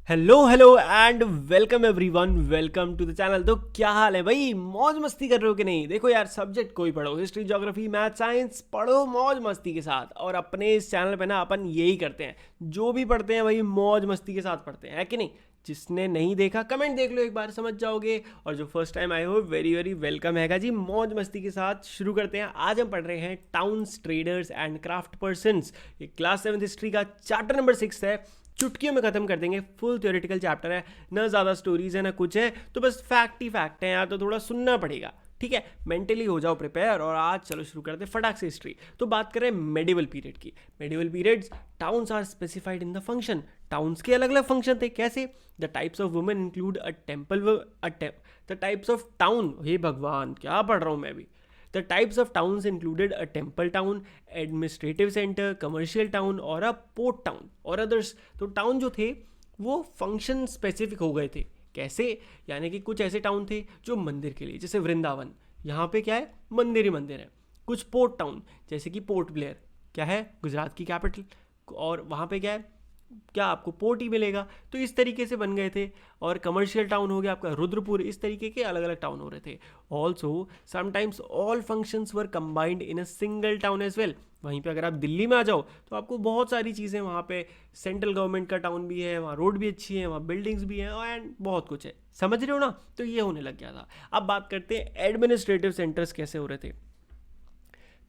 Hello hello and welcome everyone, welcome to the channel. तो क्या हाल है भाई, मौज मस्ती कर रहे हो कि नहीं? देखो यार, सब्जेक्ट कोई पढ़ो, हिस्ट्री, ज्योग्राफी, मैथ, साइंस पढ़ो मौज मस्ती के साथ। और अपने इस चैनल पे ना अपन यही करते हैं, जो भी पढ़ते हैं भाई मौज मस्ती के साथ पढ़ते हैं, है कि नहीं? जिसने नहीं देखा कमेंट देख लो, एक बार समझ जाओगे। और जो फर्स्ट टाइम आए हो, वेरी वेरी वेलकम हैगा जी। मौज मस्ती के साथ शुरू करते हैं। आज हम पढ़ रहे हैं towns, traders and craft persons. ये क्लास 7 हिस्ट्री का चैप्टर नंबर 6 है। चुटकियों में खत्म कर देंगे, फुल थ्योरेटिकल चैप्टर है, ना ज़्यादा स्टोरीज है ना कुछ है, तो बस फैक्ट ही फैक्ट है यार, तो थोड़ा सुनना पड़ेगा। ठीक है, मेंटली हो जाओ प्रिपेयर। और आज चलो शुरू करते हैं फटाक से हिस्ट्री। तो बात करें मेडिवल पीरियड की। Medieval periods, towns are specified in the function. Towns के अलग अलग फंक्शन थे। कैसे? The types of women include a temple, the types of town, हे भगवान क्या पढ़ रहा हूँ मैं भी। The types of towns included a temple town, administrative center, commercial town और a port town और others। तो टाउन जो थे वो फंक्शन स्पेसिफिक हो गए थे। कैसे? यानी कि कुछ ऐसे टाउन थे जो मंदिर के लिए, जैसे वृंदावन, यहाँ पे क्या है, मंदिर ही मंदिर है। कुछ पोर्ट टाउन, जैसे कि पोर्ट ब्लेयर, क्या है, गुजरात की कैपिटल, और वहाँ पे क्या है, क्या आपको पोर्ट ही मिलेगा। तो इस तरीके से बन गए थे। और कमर्शियल टाउन हो गया आपका रुद्रपुर। इस तरीके के अलग अलग टाउन हो रहे थे। Also sometimes all functions were combined in a single town as well. वहीं पे अगर आप दिल्ली में आ जाओ तो आपको बहुत सारी चीज़ें, वहाँ पे सेंट्रल गवर्नमेंट का टाउन भी है, वहाँ रोड भी अच्छी है, वहाँ बिल्डिंग्स भी हैं एंड बहुत कुछ है। समझ रहे हो ना? तो ये होने लग गया था। अब बात करते हैं एडमिनिस्ट्रेटिव सेंटर्स कैसे हो रहे थे।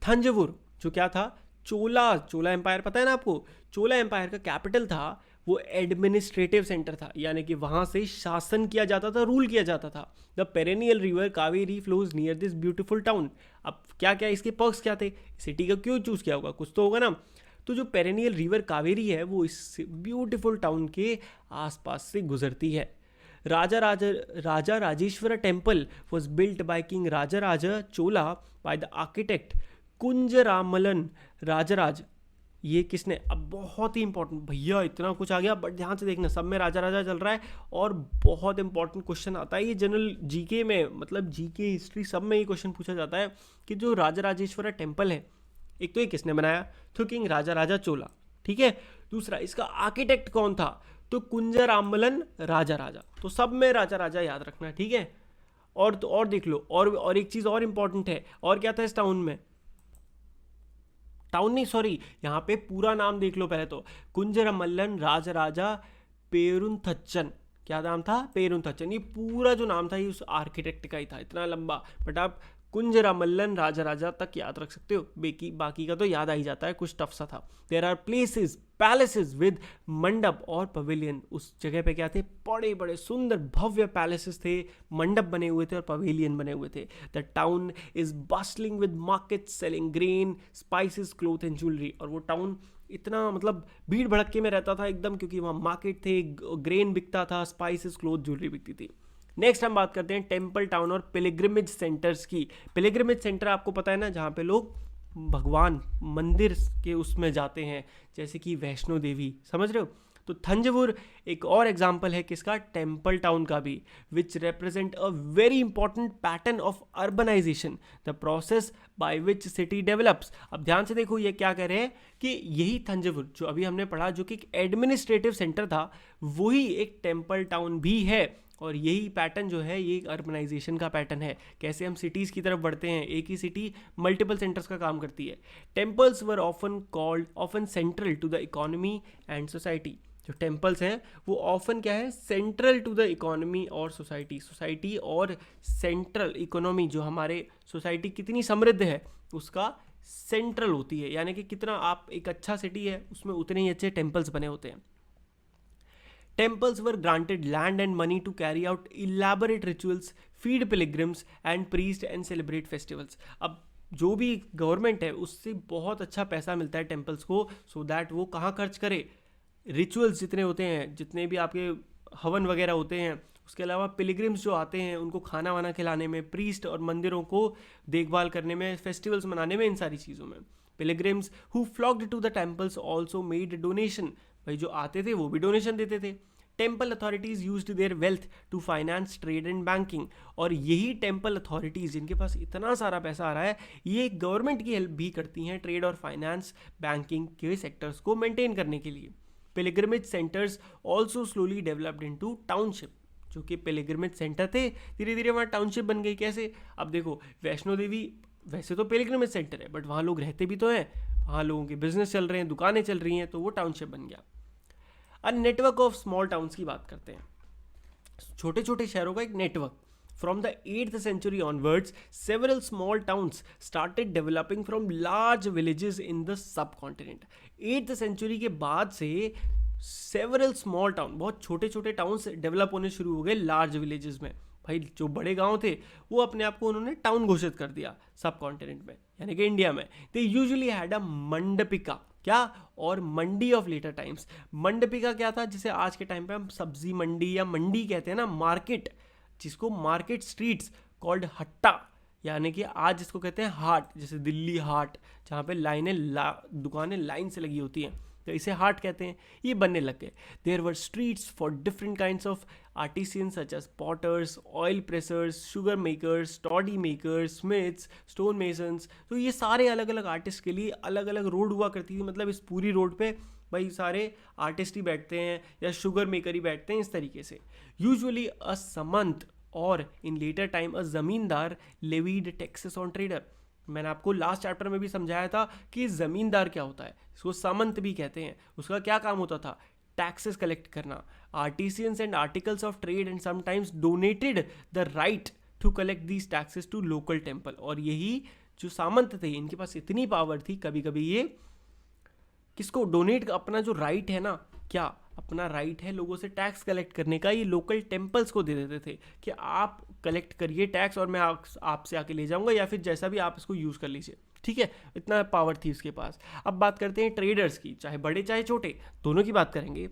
थंजवुर जो क्या था, चोला चोला एम्पायर, पता है ना आपको? चोला एम्पायर का कैपिटल था, वो एडमिनिस्ट्रेटिव सेंटर था, यानी कि वहां से शासन किया जाता था, रूल किया जाता था। The perennial river Kaveri flows near this beautiful town. अब क्या क्या इसके पर्क्स क्या थे, सिटी का क्यों चूज किया होगा, कुछ तो होगा ना। तो जो पेरेनियल रिवर कावेरी है वो इस ब्यूटीफुल टाउन के आसपास से गुजरती है। Raja Rajeshwar temple was built by king Raja Raja Chola by the architect Kunjaramallan Rajaraja. ये किसने? अब बहुत ही इंपॉर्टेंट भैया, इतना कुछ आ गया बट ध्यान से देखना, सब में राजा राजा चल रहा है। और बहुत इंपॉर्टेंट क्वेश्चन आता है ये जनरल जीके में, मतलब जीके हिस्ट्री सब में ये क्वेश्चन पूछा जाता है कि जो राजा राजेश्वरा टेम्पल है, एक तो ये किसने बनाया? तो किंग राजा राजा चोला। ठीक है। दूसरा, इसका आर्किटेक्ट कौन था? तो कुंजरामलन राजा राजा। तो सब में राजा राजा याद रखना, ठीक है। और तो और देख लो, और एक चीज़ और इंपॉर्टेंट है। और क्या था इस टाउन में? टाउन नहीं, सॉरी, यहाँ पे पूरा नाम देख लो पहले तो। कुंजरमल्लन राजराजा पेरुंथच्चन। क्या नाम था? पेरुंथच्चन। ये पूरा जो नाम था ये उस आर्किटेक्ट का ही था, इतना लंबा। बट आप कुंजरामल्लन राजराजा तक याद रख सकते हो, बाकी बाकी का तो याद आ ही जाता है, कुछ टफ सा था। There are places, palaces with mandap और पवेलियन। उस जगह पे क्या थे? बड़े बड़े सुंदर भव्य पैलेसेस थे, मंडप बने हुए थे और पवेलियन बने हुए थे। The town is bustling with markets selling grain, spices, cloth and jewellery. और वो टाउन इतना मतलब भीड़ भड़क्के में रहता था एकदम, क्योंकि वहाँ मार्केट थे, ग्रेन बिकता था, स्पाइसेस, क्लोथ, ज्वेलरी बिकती थी। नेक्स्ट हम बात करते हैं टेम्पल टाउन और पिलग्रिमेज सेंटर्स की। पिलग्रिमेज सेंटर आपको पता है ना, जहाँ पे लोग भगवान मंदिर के उसमें जाते हैं, जैसे कि वैष्णो देवी, समझ रहे हो? तो थंजवुर एक और एग्जाम्पल है किसका? टेम्पल टाउन का भी, which represent a very important pattern of urbanisation, the process by which city develops. अब ध्यान से देखो, ये क्या कह रहे हैं कि यही थंजवुर जो अभी हमने पढ़ा, जो कि एक एडमिनिस्ट्रेटिव सेंटर था, वही एक टेम्पल टाउन भी है। और यही पैटर्न जो है ये एक अर्बनाइजेशन का पैटर्न है। कैसे हम सिटीज़ की तरफ बढ़ते हैं, एक ही सिटी मल्टीपल सेंटर्स का काम करती है। Temples were often central to the economy and society. जो टेम्पल्स हैं वो ऑफन क्या है? सेंट्रल टू द इकोनॉमी और सोसाइटी और सेंट्रल इकोनॉमी, जो हमारे सोसाइटी कितनी समृद्ध है उसका सेंट्रल होती है, यानी कि कितना आप एक अच्छा सिटी है उसमें उतने ही अच्छे टेम्पल्स बने होते हैं। Temples were granted land and money to carry out elaborate rituals, feed pilgrims, and priest and celebrate festivals. अब जो भी गवर्नमेंट है उससे बहुत अच्छा पैसा मिलता है टेम्पल्स को, सो दैट वो कहाँ खर्च करे? रिचुअल्स जितने होते हैं, जितने भी आपके हवन वगैरह होते हैं, उसके अलावा पिलग्रिम्स जो आते हैं उनको खाना वाना खिलाने में, प्रीस्ट और मंदिरों को देखभाल करने में, फेस्टिवल्स मनाने में, इन सारी चीज़ों में। Pilgrims who flocked to the temples also made donation. भाई जो आते थे वो भी डोनेशन देते थे। Temple authorities used their wealth to finance trade and banking. और यही टेम्पल अथॉरिटीज़, जिनके पास इतना सारा पैसा आ रहा है, ये गवर्नमेंट की हेल्प भी करती हैं ट्रेड और फाइनेंस बैंकिंग के सेक्टर्स को मेंटेन करने के लिए। Pilgrimage centres also slowly developed into township. जो कि पिलग्रिमेज सेंटर थे, धीरे धीरे वहाँ टाउनशिप बन गई। कैसे? अब देखो, वैष्णो देवी वैसे तो पिलग्रिमेज सेंटर है, बट वहाँ लोग रहते भी तो हैं, वहाँ लोगों के बिजनेस चल रहे हैं, दुकानें चल रही हैं, तो वो टाउनशिप बन गया। अब नेटवर्क ऑफ स्मॉल टाउन्स की बात करते हैं, छोटे छोटे शहरों का एक network. From the 8th century onwards, several small towns started developing from large villages in the subcontinent. 8th century के बाद से several small town, बहुत छोटे छोटे टाउन्स डेवलप होने शुरू हो गए लार्ज विलेजेस में। भाई जो बड़े गांव थे वो अपने आप को उन्होंने टाउन घोषित कर दिया सब कॉन्टिनेंट में, यानी कि इंडिया में। दे यूजुअली हैड अ मंडपिका, क्या, और मंडी ऑफ लेटर टाइम्स। मंडपिका क्या था? जिसे आज के टाइम पे हम सब्जी मंडी या मंडी कहते हैं ना, मार्केट, जिसको मार्केट स्ट्रीट्स कॉल्ड हट्टा, यानी कि आज जिसको कहते हैं हाट, जैसे दिल्ली हाट, जहाँ पे दुकानें लाइन से लगी होती हैं, तो इसे हाट कहते हैं। ये बनने लग गए। There were streets for different kinds of artisans such as potters, oil pressers, sugar makers, toddy makers, smiths, stone masons. तो ये सारे अलग अलग आर्टिस्ट के लिए अलग अलग रोड हुआ करती थी। मतलब इस पूरी रोड पे भाई सारे आर्टिस्ट ही बैठते हैं या शुगर मेकर ही बैठते हैं, इस तरीके से। यूजुअली अ समंत और इन लेटर टाइम अ जमींदार लेवीड टैक्सेस ऑन ट्रेडर। मैंने आपको लास्ट चैप्टर में भी समझाया था कि ज़मींदार क्या होता है, इसको सामंत भी कहते हैं। उसका क्या काम होता था? टैक्सेस कलेक्ट करना। Artisans and articles of trade and sometimes donated the right to collect these taxes to local temple. और यही जो सामंत थे, इनके पास इतनी पावर थी, कभी कभी ये किसको डोनेट, अपना जो राइट है ना, क्या अपना राइट है लोगों से टैक्स कलेक्ट करने का, ये लोकल टेम्पल्स को दे देते थे कि आप कलेक्ट करिए टैक्स और मैं आपसे आके ले जाऊंगा, या फिर जैसा भी आप इसको यूज़ कर लीजिए। ठीक है, इतना पावर थी उसके पास। अब बात करते हैं ट्रेडर्स की, चाहे बड़े चाहे छोटे, दोनों की बात करेंगे।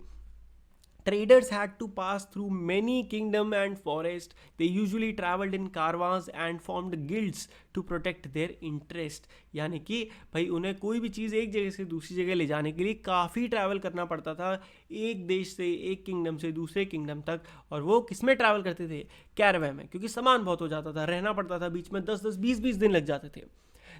Traders had to pass through many kingdom and forest. They usually traveled in caravans and formed guilds to protect their interest. यानी कि भाई उन्हें कोई भी चीज़ एक जगह से दूसरी जगह ले जाने के लिए काफ़ी ट्रैवल करना पड़ता था, एक देश से एक किंगडम से दूसरे किंगडम तक। और वो किस में ट्रैवल करते थे? कैरावैन में, क्योंकि सामान बहुत हो जाता था, रहना पड़ता था बीच में, 10-10, 20-20 दिन लग जाते थे।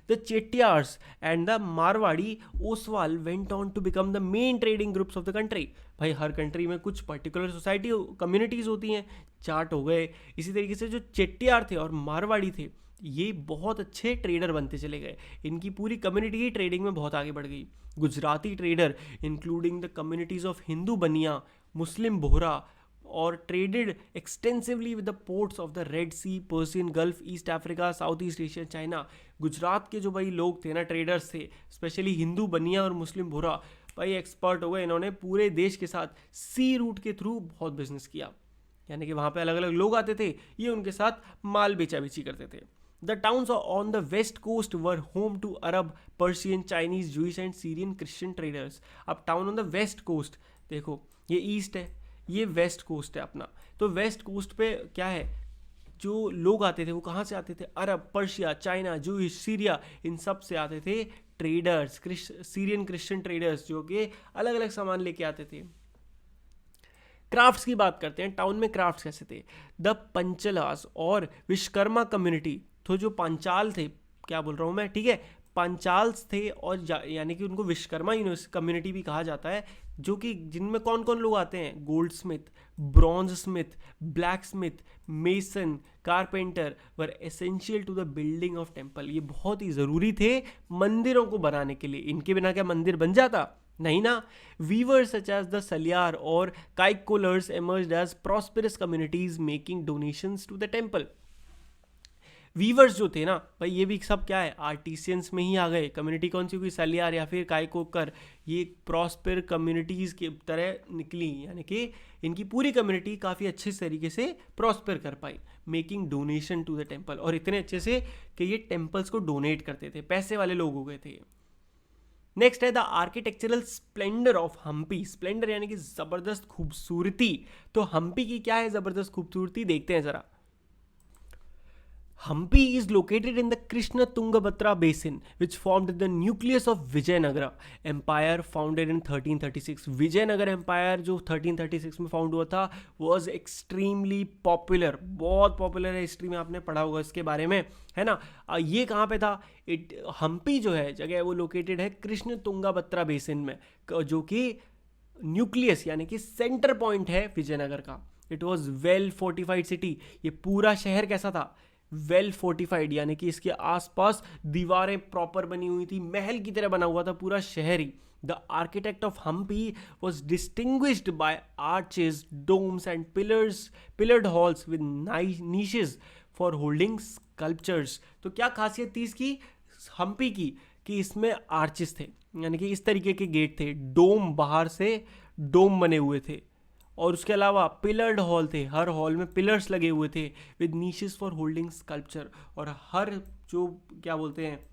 The Chettiars and the Marwadi Oswal went on to become the main trading groups of the country. भाई हर कंट्री में कुछ पर्टिकुलर सोसाइटी कम्युनिटीज़ होती हैं, जाट हो गए। इसी तरीके से जो चेट्टियार थे और मारवाड़ी थे, ये बहुत अच्छे ट्रेडर बनते चले गए। इनकी पूरी कम्युनिटी ही ट्रेडिंग में बहुत आगे बढ़ गई। Gujarati trader including the communities of Hindu Bania, Muslim Bohra, और traded extensively with the ports of the Red Sea, Persian Gulf, East Africa, South East Asia, China. Gujarat के जो भाई लोग थे ना, ट्रेडर्स थे, स्पेशली हिंदू बनिया और मुस्लिम बोहरा, भाई एक्सपर्ट हो गए। इन्होंने पूरे देश के साथ सी रूट के थ्रू बहुत बिजनेस किया, यानी कि वहाँ पे अलग अलग लोग आते थे, ये उनके साथ माल बेचा बेची करते थे। The towns on the west coast were home to Arab, Persian, Chinese, Jewish and Syrian Christian traders. अब town on the west coast, देखो ये ईस्ट है, ये वेस्ट कोस्ट है अपना। तो वेस्ट कोस्ट पे क्या है, जो लोग आते थे वो कहाँ से आते थे? अरब, पर्शिया, चाइना, जूइश, सीरिया, इन सब से आते थे ट्रेडर्स, सीरियन क्रिश्चियन ट्रेडर्स, जो कि अलग अलग सामान लेके आते थे। क्राफ्ट्स की बात करते हैं, टाउन में क्राफ्ट्स कैसे थे? द पंचलास और विश्वकर्मा कम्युनिटी, तो जो पांचाल थे, क्या बोल रहा हूँ मैं, ठीक है, पांचाल्स थे, और यानी कि उनको विश्वकर्मा कम्युनिटी भी कहा जाता है, जो कि जिनमें कौन कौन लोग आते हैं? Gold smith, bronze smith, black smith, mason, carpenter were essential to the building of temple. ये बहुत ही ज़रूरी थे मंदिरों को बनाने के लिए, इनके बिना क्या मंदिर बन जाता? नहीं ना। Weavers such as the Saliyar और Kaikkolars emerged as prosperous communities making donations to the temple. Weavers जो थे ना भाई, ये भी सब क्या है? आर्टिसियंस में ही आ गए। कम्युनिटी कौन सी हुई? सलियार या फिर काइकोकर। ये प्रॉस्पर कम्युनिटीज़ की तरह निकली, यानी कि इनकी पूरी कम्युनिटी काफ़ी अच्छे तरीके से प्रॉस्पर कर पाई, making donation to the temple, और इतने अच्छे से कि ये टेम्पल्स को डोनेट करते थे, पैसे वाले लोग हो गए थे। नेक्स्ट है the architectural splendour of Hampi. Splendour यानी कि ज़बरदस्त खूबसूरती। तो हम्पी की क्या है ज़बरदस्त खूबसूरती, देखते हैं ज़रा। Hampi is located in the Krishna Tungabhadra basin, which formed the nucleus of Vijayanagara Empire, founded in 1336. Vijayanagara Empire जो 1336 में फाउंड हुआ था was extremely popular, बहुत पॉपुलर है, हिस्ट्री में आपने पढ़ा होगा इसके बारे में, है ना। ये कहाँ पे था? हम्पी जो है जगह, वो लोकेटेड है कृष्ण तुंगाभद्रा बेसिन में, जो कि न्यूक्लियस यानी कि सेंटर पॉइंट है विजयनगर का। It was well fortified city. ये पूरा शहर कैसा था? वेल फोर्टिफाइड, यानी कि इसके आसपास दीवारें प्रॉपर बनी हुई थी, महल की तरह बना हुआ था पूरा शहर ही। The architect of Hampi was distinguished by arches, domes and pillared halls with niches for holding sculptures. तो क्या खासियत थी इसकी हम्पी की? कि इसमें आर्चेस थे, यानी कि इस तरीके के गेट थे, डोम, बाहर से डोम बने हुए थे, और उसके अलावा पिलर्ड हॉल थे, हर हॉल में पिलर्स लगे हुए थे with niches for holding sculpture, और हर जो क्या बोलते हैं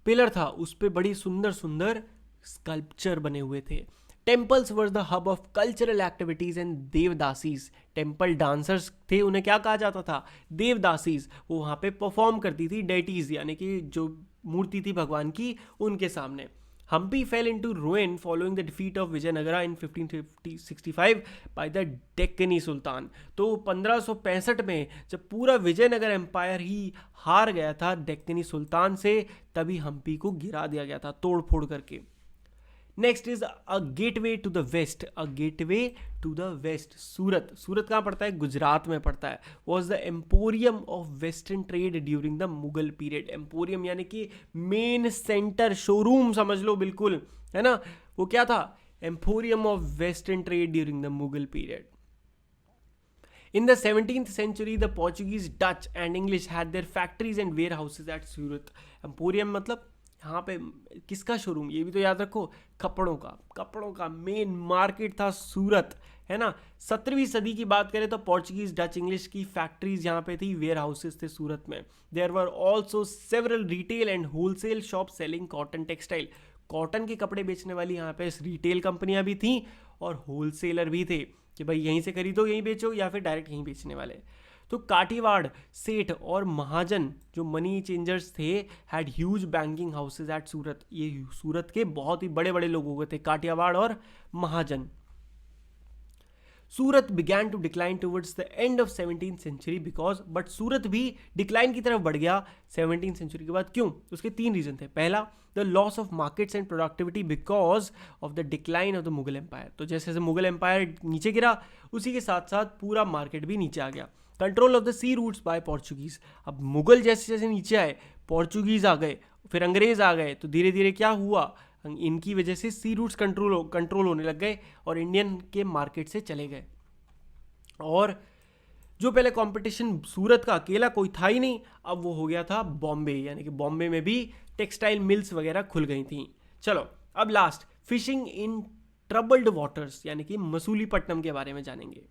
पिलर था उस पे बड़ी सुंदर सुंदर स्कल्पचर बने हुए थे। Temples were the hub of cultural activities and devadasis. Temple dancers थे, उन्हें क्या कहा जाता था? देवदासीज। वो वहाँ पे परफॉर्म करती थी डेटीज, यानी कि जो मूर्ति थी भगवान की, उनके सामने। Hampi fell into ruin following the defeat of Vijayanagara in 1565 by the Deccani sultan. तो 1565 में जब पूरा विजयनगर एम्पायर ही हार गया था डेक्कनी सुल्तान से, तभी हम्पी को गिरा दिया गया था तोड़ फोड़ करके। Next is a gateway to the west. A gateway to the west, Surat. Surat कहाँ पड़ता है? गुजरात में पड़ता है। Was the emporium of western trade during the Mughal period. Emporium यानी कि मेन सेंटर, शोरूम समझ लो बिल्कुल, है ना? वो क्या था? Emporium of western trade during the Mughal period. In the 17th century, the Portuguese, Dutch and English had their factories and warehouses at Surat. Emporium मतलब यहाँ पे किसका शोरूम? ये भी तो याद रखो, कपड़ों का मेन मार्केट था सूरत, है ना? 17वीं सदी की बात करें तो पोर्चुगीज, डच, इंग्लिश की फैक्ट्रीज यहाँ पे थी, वेयर हाउसेस थे सूरत में। There were also several retail and wholesale shop selling cotton textile. Cotton के कपड़े बेचने वाली यहाँ पे रिटेल कंपनियां भी थी और होलसेलर भी थे कि भाई यहीं से खरीदो यहीं बेचो, या फिर डायरेक्ट यहीं बेचने वाले। तो काठीवाड़, सेठ और महाजन जो मनी चेंजर्स थे had huge banking houses at Surat. ये सूरत के बहुत ही बड़े बड़े लोग हो गए थे, काठियावाड़ और महाजन। Surat began to decline towards the end of 17th century because, but Surat भी डिक्लाइन की तरफ बढ़ गया 17th सेंचुरी के बाद। क्यों? उसके 3 रीजन थे। पहला, the loss of markets and productivity because of the decline of the Mughal empire. तो जैसे जैसे मुगल एम्पायर नीचे गिरा, उसी के साथ साथ पूरा मार्केट भी नीचे आ गया। Control of the sea routes by Portuguese. अब मुगल जैसे जैसे नीचे आए, पोर्चुगीज आ गए, फिर अंग्रेज आ गए, तो धीरे धीरे क्या हुआ, इनकी वजह से सी रूट्स कंट्रोल होने लग गए और इंडियन के मार्केट से चले गए। और जो पहले कंपटीशन सूरत का अकेला कोई था ही नहीं, अब वो हो गया था बॉम्बे, यानी कि बॉम्बे में भी टेक्सटाइल मिल्स वगैरह खुल गई थी। चलो अब last, fishing in troubled waters, यानी कि मसूलीपट्टनम के बारे में जानेंगे।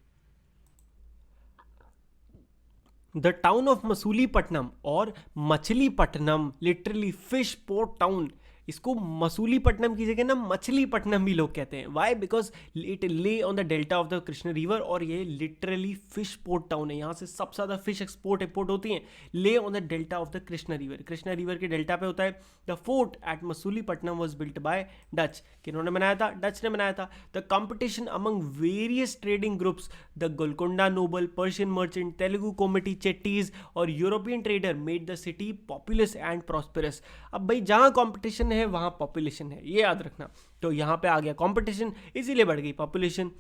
द टाउन ऑफ मसूलीपट्टनम और Machilipatnam, literally fish port town, इसको मसूलीपट्टनम की जगह ना मछलीपट्टनम भी लोग कहते हैं। वाई? बिकॉज इट ले on the delta of the Krishna river, और ये लिटरली फिश पोर्ट टाउन है। यहाँ से सबसे ज़्यादा फिश एक्सपोर्ट इंपोर्ट होती हैं, lay on the delta of the Krishna river. Krishna river के डेल्टा पे होता है। The fort at Masulipatnam was built by Dutch. किन्होंने बनाया था? डच ने बनाया था। The competition among various trading groups, the Golconda noble, Persian merchant, Telugu Komati, Chetties और European trader made the city populous and prosperous. अब भाई जहाँ कॉम्पिटिशन है वहां पॉपुलेशन है, ये याद रखना। तो यहां पे आ गया कंपटीशन, इसीलिए बढ़ गई पॉपुलेशन।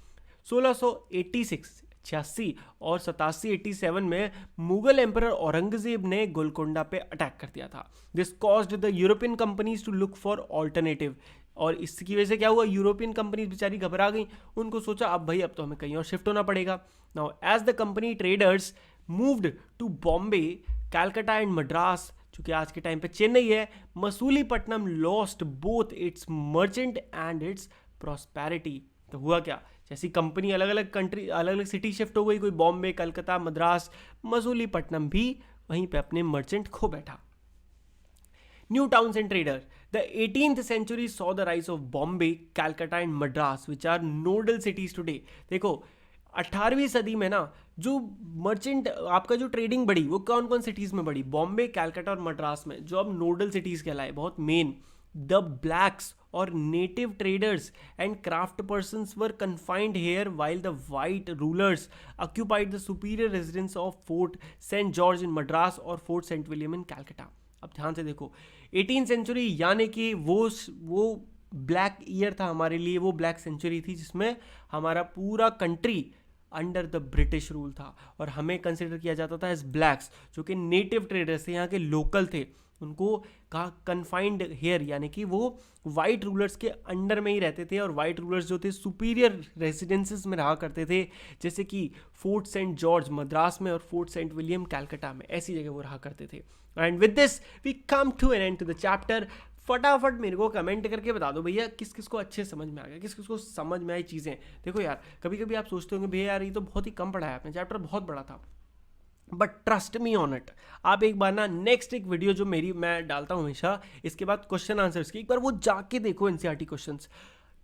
1686 और 87 में मुगल एम्परर औरंगजेब ने गोलकोंडा पे अटैक कर दिया था। This caused the European companies to look for alternative, और इसकी वजह से क्या हुआ, यूरोपियन कंपनीज बेचारी घबरा गई। उनको सोचा अब भाई अब तो हमें कहीं और शिफ्ट होना पड़ेगा। Now as the company traders moved to Bombay, Calcutta and Madras, चूंकि आज के टाइम पे चेन्नई है, Masulipatnam lost both its merchant and its prosperity. तो हुआ क्या, जैसी कंपनी अलग अलग कंट्री, अलग अलग सिटी शिफ्ट हो गई, कोई बॉम्बे, कलकत्ता, मद्रास, मसूलीपट्टनम भी वहीं पे अपने मर्चेंट खो बैठा। New towns and trader, the 18th century saw the rise of Bombay, Calcutta and Madras which are nodal cities today. देखो 18वीं सदी में ना जो मर्चेंट, आपका जो ट्रेडिंग बढ़ी वो कौन कौन सिटीज़ में बढ़ी? बॉम्बे, कैलकाटा और मद्रास में, जो अब नोडल सिटीज़ कहलाए, बहुत मेन। द ब्लैक्स और native traders and craft persons were confined here while the white rulers occupied the superior residence of Fort Saint George in Madras और Fort Saint William in Calcutta. अब ध्यान से देखो, 18th सेंचुरी यानी कि वो ब्लैक ईयर था हमारे लिए, वो ब्लैक सेंचुरी थी जिसमें हमारा पूरा country under the British rule था और हमें कंसिडर किया जाता था एज ब्लैक्स, जो कि नेटिव ट्रेडर्स थे, यहाँ के लोकल थे। उनको कहा कन्फाइंड हेयर, यानी कि वो वाइट रूलर्स के अंडर में ही रहते थे और वाइट रूलर्स जो थे सुपीरियर रेजिडेंसेस में रहा करते थे, जैसे कि फोर्ट सेंट जॉर्ज मद्रास में और फोर्ट सेंट विलियम कैलकाटा में, ऐसी जगह वो रहा करते थे। And with this we come to an end to the chapter. फटाफट मेरे को कमेंट करके बता दो भैया किस किस को अच्छे समझ में आ गया, किस किस को समझ में आई चीज़ें। देखो यार, कभी कभी आप सोचते होंगे भैया यार ये तो बहुत ही कम पढ़ा है आपने, चैप्टर बहुत बड़ा था, but trust me on it. आप एक बार ना नेक्स्ट एक वीडियो जो मैं डालता हूँ हमेशा, इसके बाद क्वेश्चन आंसर्स की, एक बार वो जाके देखो NCERT questions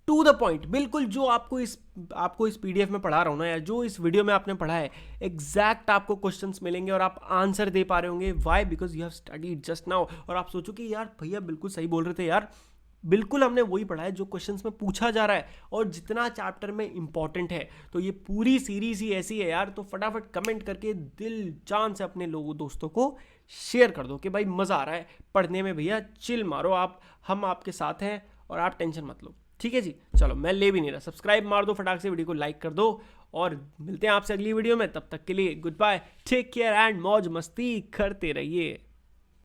to the point, बिल्कुल जो आपको इस पीडीएफ में पढ़ा रहा हूँ ना, या जो इस वीडियो में आपने पढ़ा है एग्जैक्ट आपको क्वेश्चंस मिलेंगे और आप आंसर दे पा रहे होंगे। Why? Because you have studied just now. और आप सोचो कि यार भैया बिल्कुल सही बोल रहे थे यार, बिल्कुल हमने वही पढ़ा है जो क्वेश्चंस में पूछा जा रहा है और जितना चैप्टर में इंपॉर्टेंट है। तो ये पूरी सीरीज ही ऐसी है यार, तो फटाफट कमेंट करके दिल जान से अपने लोगों दोस्तों को शेयर कर दो कि भाई मज़ा आ रहा है पढ़ने में, भैया चिल मारो आप, हम आपके साथ हैं और आप टेंशन मत लो। ठीक है जी, चलो मैं ले भी नहीं रहा, सब्सक्राइब मार दो फटाक से, वीडियो को लाइक कर दो और मिलते हैं आपसे अगली वीडियो में। तब तक के लिए goodbye, take care and मौज मस्ती करते रहिए।